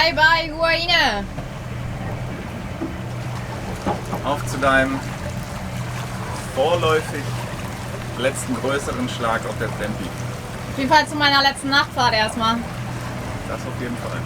Bye bye, Guaine. Auf zu deinem vorläufig letzten größeren Schlag auf der Tempi. Auf jeden Fall zu meiner letzten Nachtfahrt erstmal. Das auf jeden Fall.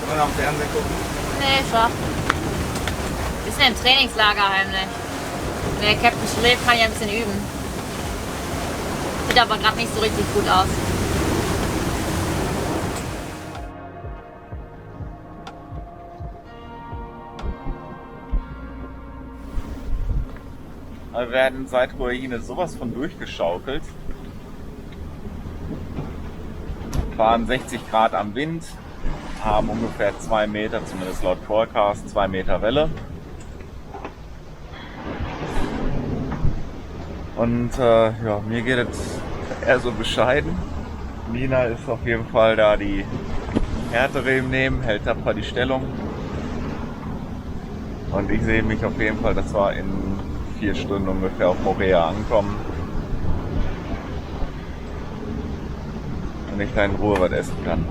Kann man am Fernsehen gucken? Nee, schwach. Wir sind im Trainingslager heimlich. Der Captain schläft, kann ja ein bisschen üben. Sieht aber gerade nicht so richtig gut aus. Wir werden seit Ruine sowas von durchgeschaukelt. Fahren 60 Grad am Wind, haben ungefähr 2 Meter, zumindest laut Forecast, 2 Meter Welle. Und ja, mir geht es eher so bescheiden. Nina ist auf jeden Fall da die härtere im Nehmen, hält tapfer die Stellung. Und ich sehe mich auf jeden Fall, dass wir in 4 Stunden ungefähr auf Morea ankommen. Und ich da in Ruhe was essen kann.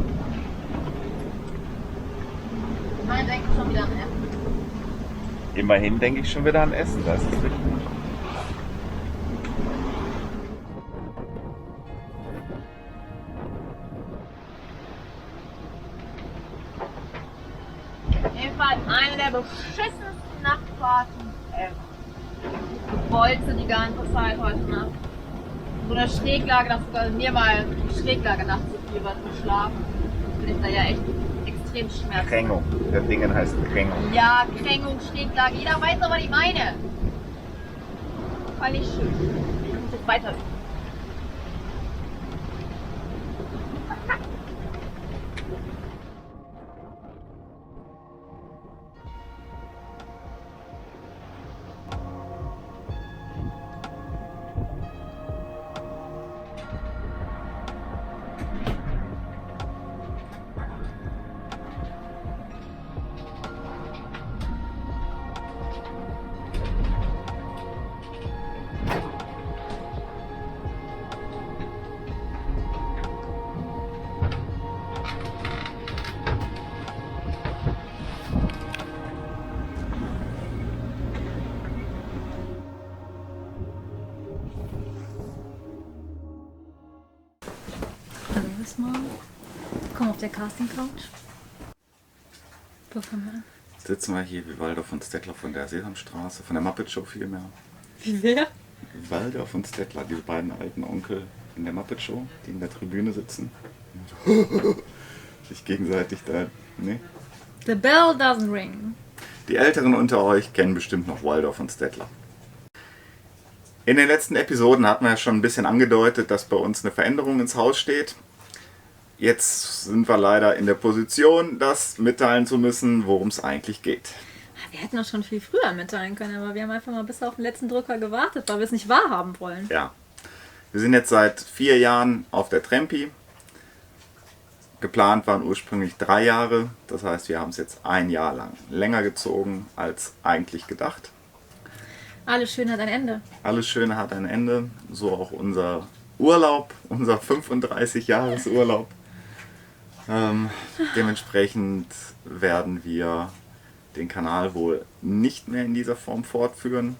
Immerhin denke ich schon wieder an Essen. Immerhin denke ich schon wieder an Essen, das ist richtig. Jedenfalls eine der beschissensten Nachtfahrten ever. Ich bolze die ganze Zeit heute Nacht. So eine Schräglage, dass sogar mir mal die Schräglage nachts zu viel wird geschlafen. Bin ich da ja echt extrem schmerzhaft. Krängung. Der Ding heißt Krängung. Ja, Krängung, Schräglage, jeder weiß doch, was ich meine. War nicht schön. Ich muss jetzt weiter üben. Hallo erstmal. Komm auf der Casting-Couch. Wo fangen wir an? Sitzen wir hier wie Waldorf und Stettler von der Sesamstraße, von der Muppet Show vielmehr. Wie wer? Waldorf und Stettler, diese beiden alten Onkel in der Muppet Show, die in der Tribüne sitzen. Sich gegenseitig da. Ne? The bell doesn't ring. Die Älteren unter euch kennen bestimmt noch Waldorf und Stettler. In den letzten Episoden hatten wir ja schon ein bisschen angedeutet, dass bei uns eine Veränderung ins Haus steht. Jetzt sind wir leider in der Position, das mitteilen zu müssen, worum es eigentlich geht. Wir hätten das schon viel früher mitteilen können, aber wir haben einfach mal bis auf den letzten Drücker gewartet, weil wir es nicht wahrhaben wollen. Ja, wir sind jetzt seit 4 Jahren auf der Trempi. Geplant waren ursprünglich 3 Jahre, das heißt, wir haben es jetzt 1 Jahr lang länger gezogen als eigentlich gedacht. Alles schön hat ein Ende. Alles Schöne hat ein Ende, so auch unser Urlaub, unser 35-Jahres-Urlaub. Dementsprechend werden wir den Kanal wohl nicht mehr in dieser Form fortführen.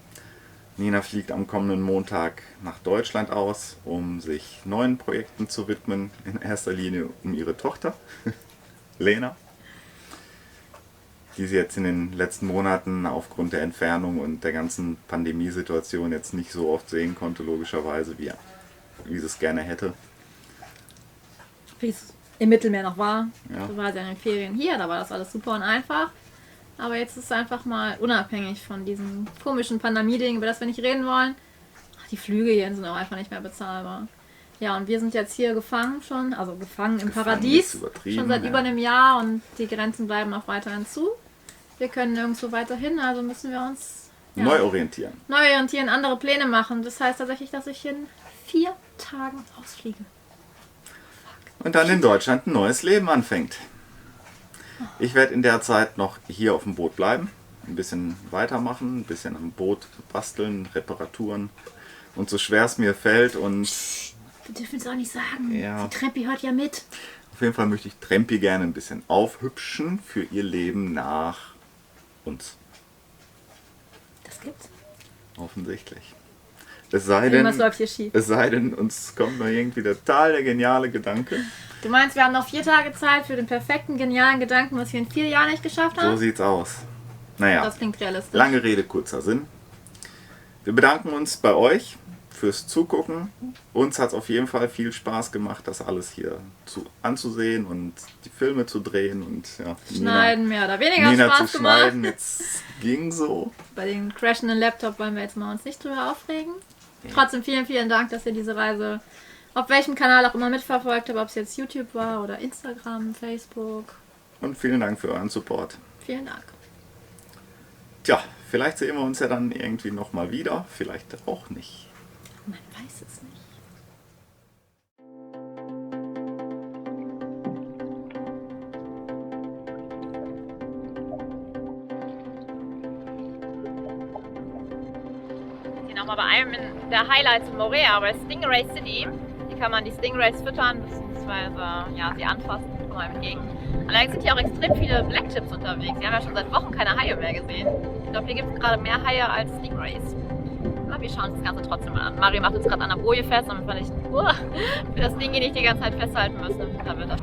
Nina fliegt am kommenden Montag nach Deutschland aus, um sich neuen Projekten zu widmen. In erster Linie um ihre Tochter, Lena, die sie jetzt in den letzten Monaten aufgrund der Entfernung und der ganzen Pandemiesituation jetzt nicht so oft sehen konnte, logischerweise, wie sie es gerne hätte. Wie es im Mittelmeer noch war. Ja. Da war sie in den Ferien hier, da war das alles super und einfach. Aber jetzt ist es einfach mal unabhängig von diesem komischen Pandemie-Ding, über das wir nicht reden wollen. Die Flüge hier sind auch einfach nicht mehr bezahlbar. Ja, und wir sind jetzt hier gefangen schon, also gefangen im Paradies, schon seit über einem Jahr und die Grenzen bleiben auch weiterhin zu. Wir können nirgendwo weiterhin, also müssen wir uns Neu orientieren. neu orientieren, andere Pläne machen. Das heißt tatsächlich, dass ich in 4 Tagen ausfliege. Und dann in Deutschland ein neues Leben anfängt. Ich werde in der Zeit noch hier auf dem Boot bleiben, ein bisschen weitermachen, ein bisschen am Boot basteln, Reparaturen und so schwer es mir fällt. Und Wir dürfen es auch nicht sagen. Ja. Die Treppi hört ja mit. auf jeden Fall möchte ich Trempi gerne ein bisschen aufhübschen für ihr Leben nach uns. Das gibt's. Offensichtlich. Es sei Irgendwas denn, läuft hier schief. es sei denn, uns kommt noch irgendwie total der geniale Gedanke. Du meinst, wir haben noch 4 Tage Zeit für den perfekten, genialen Gedanken, was wir in 4 Jahren nicht geschafft So haben? sieht's aus. Naja. Das klingt realistisch. Lange Rede, kurzer Sinn. Wir bedanken uns bei euch, fürs Zugucken. Uns hat es auf jeden Fall viel Spaß gemacht, das alles hier anzusehen und die Filme zu drehen und ja, Schneiden mehr oder weniger Nina Spaß zu gemacht. schneiden. Jetzt ging so. Bei den crashenden Laptop wollen wir jetzt mal uns nicht drüber aufregen. Trotzdem vielen Dank, dass ihr diese Reise auf welchem Kanal auch immer mitverfolgt habt, ob es jetzt YouTube war oder Instagram, Facebook. Und vielen Dank für euren Support. Vielen Dank. Tja, vielleicht sehen wir uns ja dann irgendwie nochmal wieder, vielleicht auch nicht. Man weiß es nicht. Nochmal bei einem der Highlights in Moorea, bei Stingray City. Hier kann man die Stingrays füttern, beziehungsweise ja, sie anfassen, kommen einem entgegen. Allerdings sind hier auch extrem viele Blacktips unterwegs. Wir haben ja schon seit Wochen keine Haie mehr gesehen. Ich glaube, hier gibt es gerade mehr Haie als Stingrays. Aber wir schauen uns das Ganze trotzdem mal an. Mario macht uns gerade an der Boje fest, damit wir nicht für das Ding hier nicht die ganze Zeit festhalten müssen. Da wird das.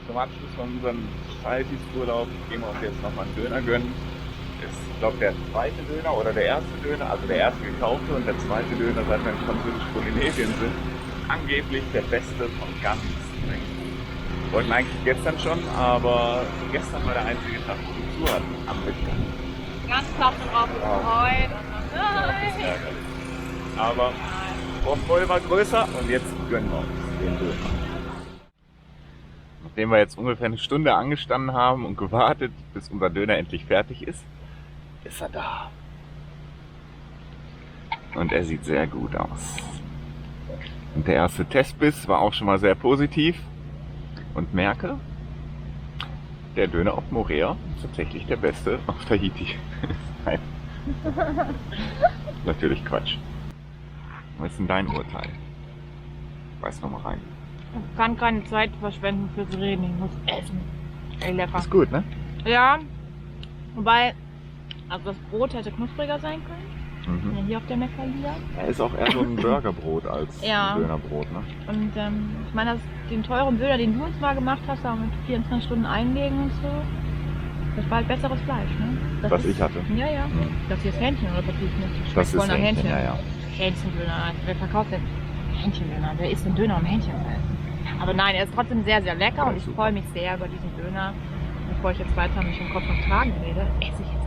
Zum Abschluss von unserem Saltis-Urlaub gehen wir uns jetzt nochmal einen Döner gönnen. Das ist, ich glaube, der zweite Döner oder der erste Döner, also der erste gekaufte und der zweite Döner, seit wir in Französisch-Polynesien sind. Angeblich der beste von ganz Singapur. Wir wollten eigentlich gestern schon, aber gestern war der einzige Tag, wo wir zu hatten am Mittag. Ganz Tag drauf gefreut. Aber Vorfreude war größer und jetzt gönnen wir uns den Döner. Nachdem wir jetzt ungefähr eine Stunde angestanden haben und gewartet, bis unser Döner endlich fertig ist, ist er da. Und er sieht sehr gut aus. Und der erste Testbiss war auch schon mal sehr positiv. Und merke, der Döner auf Moorea ist tatsächlich der beste auf Tahiti. Nein. Natürlich Quatsch. Was ist denn dein Urteil? Weiß noch mal rein. Ich kann keine Zeit verschwenden fürs Reden, ich muss essen. echt lecker. Ist gut, ne? Ja, wobei, also das Brot hätte knuspriger sein können. Mhm. Ja, hier auf der Meckerliga. Er ist auch eher so ein Burgerbrot als Ja. ein Dönerbrot, ne? Und ich meine, den teuren Döner, den du uns mal gemacht hast, da mit 24 Stunden einlegen und so, das war halt besseres Fleisch, ne? Das Was ist, ich hatte. Ja, ja. Mhm. Das hier ist Hähnchen oder was ist das? Das ist voll nach Hähnchen, ja, ja. Hähnchendöner. Wer verkauft denn Hähnchendöner? Wer isst denn Döner um Hähnchen zu essen? Aber nein, er ist trotzdem sehr, sehr lecker Ja, und ich super. freue mich sehr über diesen Döner. Bevor ich jetzt weiter mich im Kopf und Kragen rede, esse ich jetzt